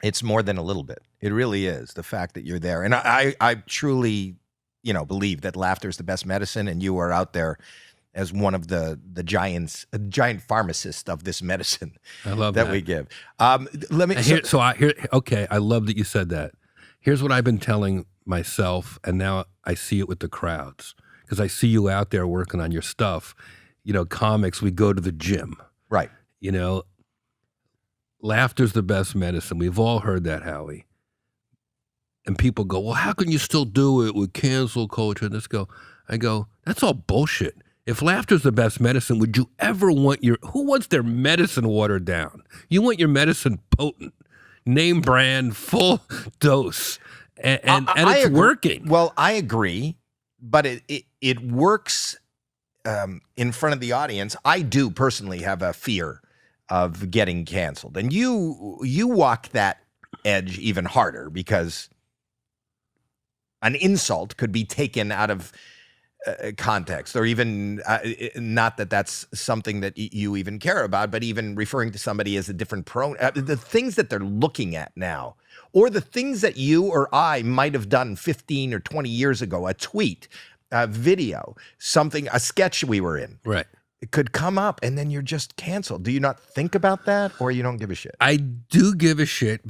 It's more than a little bit. It really is, the fact that you're there. And I truly, believe that laughter is the best medicine, and you are out there as one of the giant pharmacists of this medicine. I love that we give. I love that you said that. Here's what I've been telling myself, and now I see it with the crowds, because I see you out there working on your stuff. Comics, we go to the gym. Right. Laughter's the best medicine. We've all heard that, Howie. And people go, well, how can you still do it with cancel culture? I go, that's all bullshit. If laughter's the best medicine, would you ever want who wants their medicine watered down? You want your medicine potent, name brand, full dose. And it's working. Well, I agree, but it works in front of the audience. I do personally have a fear of getting canceled, and you walk that edge even harder, because an insult could be taken out of context, or even not that that's something that you even care about, but even referring to somebody as a different the things that they're looking at now, or the things that you or I might have done 15 or 20 years ago, a tweet, a video, a sketch we were in. Right. It could come up, and then you're just canceled. Do you not think about that, or you don't give a shit? I do give a shit,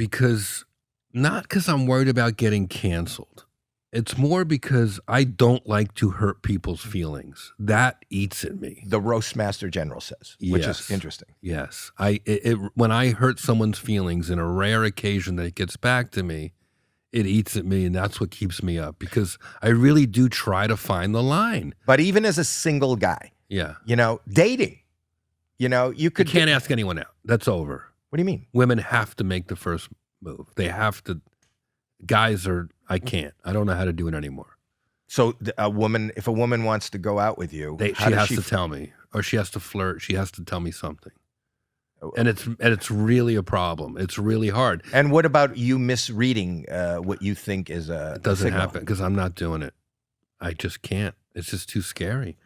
not because I'm worried about getting canceled. It's more because I don't like to hurt people's feelings. That eats at me. The roast master general says, which is interesting. Yes. When I hurt someone's feelings, in a rare occasion that it gets back to me, it eats at me, and that's what keeps me up, because I really do try to find the line. But even as a single guy, dating, you can't ask anyone out. That's over. What do you mean? Women have to make the first move. They have to. Guys I can't. I don't know how to do it anymore. So if a woman wants to go out with you, she has to tell me, or she has to flirt. She has to tell me something. And it's really a problem. It's really hard. And what about you misreading what you think is a It doesn't signal? happen, because I'm not doing it. I just can't. It's just too scary.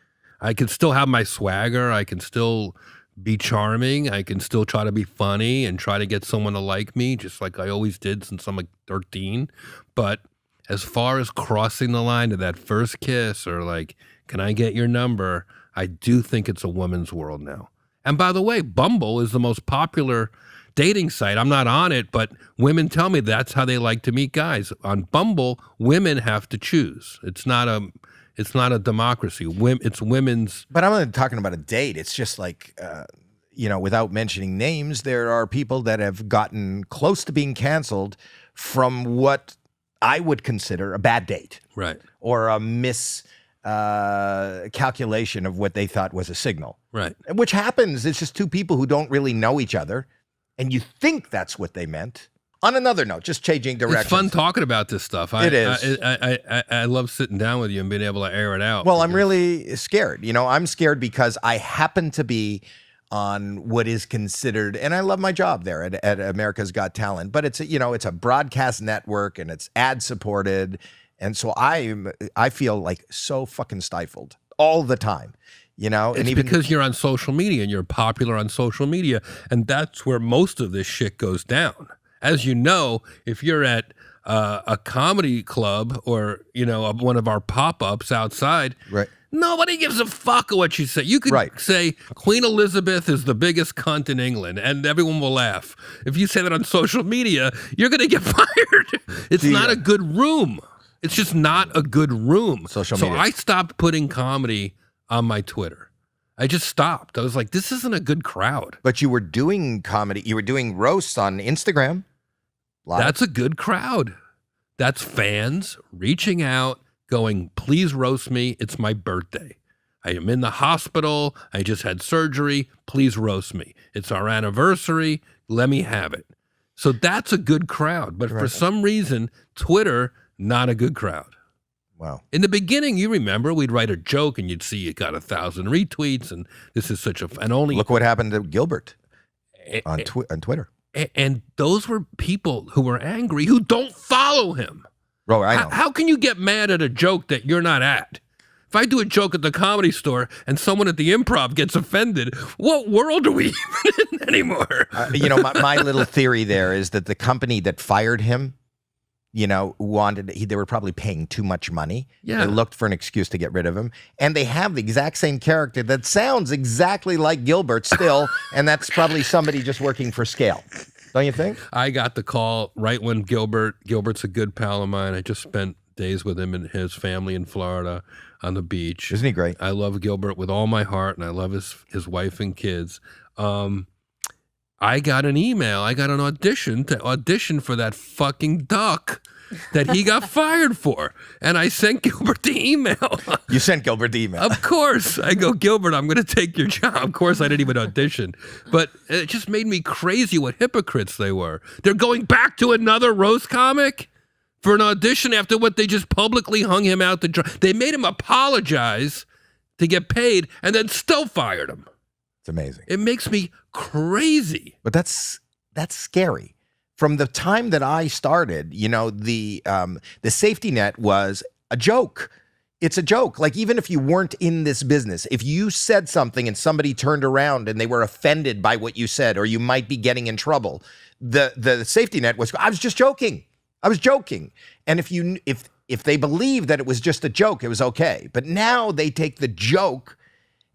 I can still have my swagger. I can still be charming. I can still try to be funny and try to get someone to like me, just like I always did since I'm like 13. But as far as crossing the line to that first kiss, or like, can I get your number? I do think it's a woman's world now. And by the way, Bumble is the most popular dating site. I'm not on it, but women tell me that's how they like to meet guys. On Bumble, women have to choose. It's not a democracy. It's women's. But I'm not talking about a date. It's just like, without mentioning names, there are people that have gotten close to being canceled from what I would consider a bad date. Right. Or a calculation of what they thought was a signal. Right. Which happens. It's just two people who don't really know each other, and you think that's what they meant. On another note, just changing directions. It's fun talking about this stuff. It is. I love sitting down with you and being able to air it out. Well, I'm really scared. I'm scared because I happen to be on what is considered, and I love my job there at America's Got Talent, but it's a broadcast network, and it's ad supported, and so I feel like so fucking stifled all the time. It's because you're on social media, and you're popular on social media, and that's where most of this shit goes down. As you know, if you're at a comedy club or, one of our pop-ups outside, right, nobody gives a fuck what you say. You could say Queen Elizabeth is the biggest cunt in England, and everyone will laugh. If you say that on social media, you're going to get fired. It's not a good room. It's just not a good room. Social media. So I stopped putting comedy on my Twitter. I just stopped. I was like, this isn't a good crowd. But you were doing comedy. You were doing roasts on Instagram. Live. That's a good crowd. That's fans reaching out, going, please roast me. It's my birthday. I am in the hospital. I just had surgery. Please roast me. It's our anniversary. Let me have it. So that's a good crowd. But for some reason, Twitter, not a good crowd. Wow. In the beginning, you remember, we'd write a joke and you'd see it got 1,000 retweets, and this is such a and only look what happened to Gilbert on Twitter. And those were people who were angry who don't follow him. Bro, I know. How can you get mad at a joke that you're not at? If I do a joke at the Comedy Store and someone at the Improv gets offended, what world are we even in anymore? My little theory there is that the company that fired him, they were probably paying too much money. Yeah. They looked for an excuse to get rid of him. And they have the exact same character that sounds exactly like Gilbert still, and that's probably somebody just working for scale. Don't you think? I got the call right when Gilbert's a good pal of mine. I just spent days with him and his family in Florida on the beach. Isn't he great? I love Gilbert with all my heart, and I love his wife and kids. I got an email. I got an audition for that fucking duck that he got fired for. And I sent Gilbert the email. You sent Gilbert the email. Of course. I go, Gilbert, I'm going to take your job. Of course, I didn't even audition. But it just made me crazy what hypocrites they were. They're going back to another roast comic for an audition after what they just publicly hung him out to dry. They made him apologize to get paid and then still fired him. It's amazing. It makes me crazy. But that's scary. From the time that I started, the safety net was a joke. It's a joke. Like, even if you weren't in this business, if you said something and somebody turned around and they were offended by what you said, or you might be getting in trouble, the safety net was, I was just joking. I was joking. And if they believed that it was just a joke, it was okay. But now they take the joke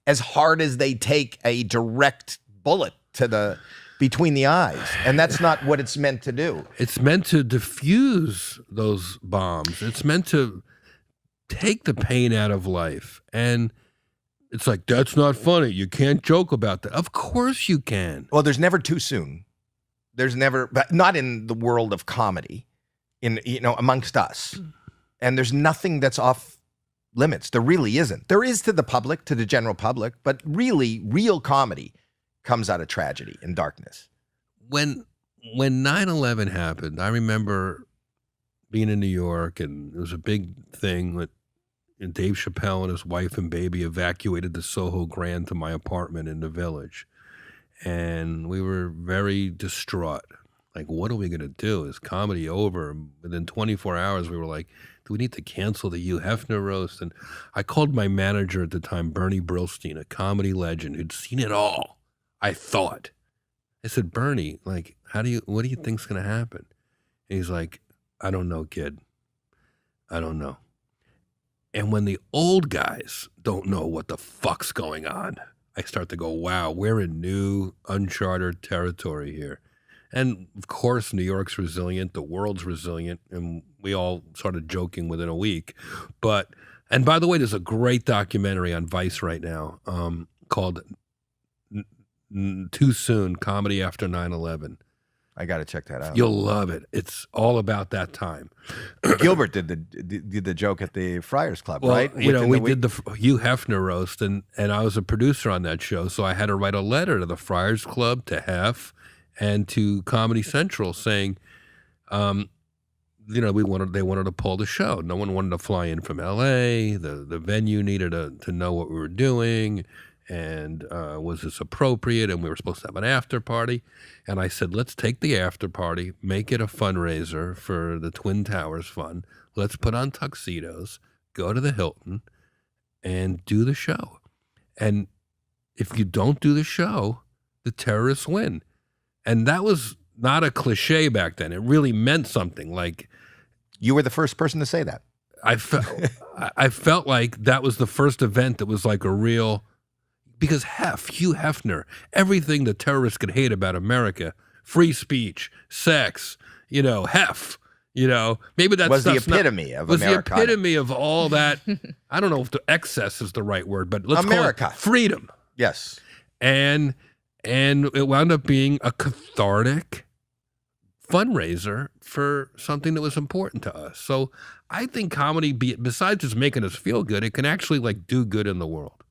as hard as they take a direct bullet to between the eyes. And that's not what it's meant to do. It's meant to diffuse those bombs. It's meant to take the pain out of life. And it's like, that's not funny. You can't joke about that. Of course you can. Well, there's never too soon. There's never, but not in the world of comedy, amongst us. And there's nothing that's off limits. There really isn't. There is to the public, to the general public, but really, real comedy comes out of tragedy and darkness. When 9/11 happened, I remember being in New York, and it was a big thing with Dave Chappelle and his wife and baby evacuated the Soho Grand to my apartment in the Village. And we were very distraught. Like, what are we going to do? Is comedy over? And within 24 hours, we were like, do we need to cancel the Hugh Hefner roast? And I called my manager at the time, Bernie Brillstein, a comedy legend who'd seen it all, I thought. I said, Bernie, like, what do you think's going to happen? And he's like, I don't know, kid. I don't know. And when the old guys don't know what the fuck's going on, I start to go, wow, we're in new, uncharted territory here. And of course, New York's resilient, the world's resilient, and we all started joking within a week. And by the way, there's a great documentary on Vice right now called Too Soon, Comedy After 9/11. I got to check that out. You'll love it. It's all about that time. Gilbert did the joke at the Friars Club, right? We did the Hugh Hefner roast, and I was a producer on that show, so I had to write a letter to the Friars Club, to Hef, and to Comedy Central saying, they wanted to pull the show. No one wanted to fly in from L.A. The venue needed to know what we were doing, and was this appropriate? And we were supposed to have an after party. And I said, let's take the after party, make it a fundraiser for the Twin Towers Fund. Let's put on tuxedos, go to the Hilton, and do the show. And if you don't do the show, the terrorists win. And that was not a cliche back then. It really meant something. Like, you were the first person to say that. I felt like that was the first event that was like a real, because Hugh Hefner, everything the terrorists could hate about America, free speech, sex, Hef, maybe that's was the epitome of America. The epitome of all that. I don't know if the excess is the right word, but let's call it freedom. Yes. And it wound up being a cathartic fundraiser for something that was important to us. So I think comedy, besides just making us feel good, it can actually do good in the world.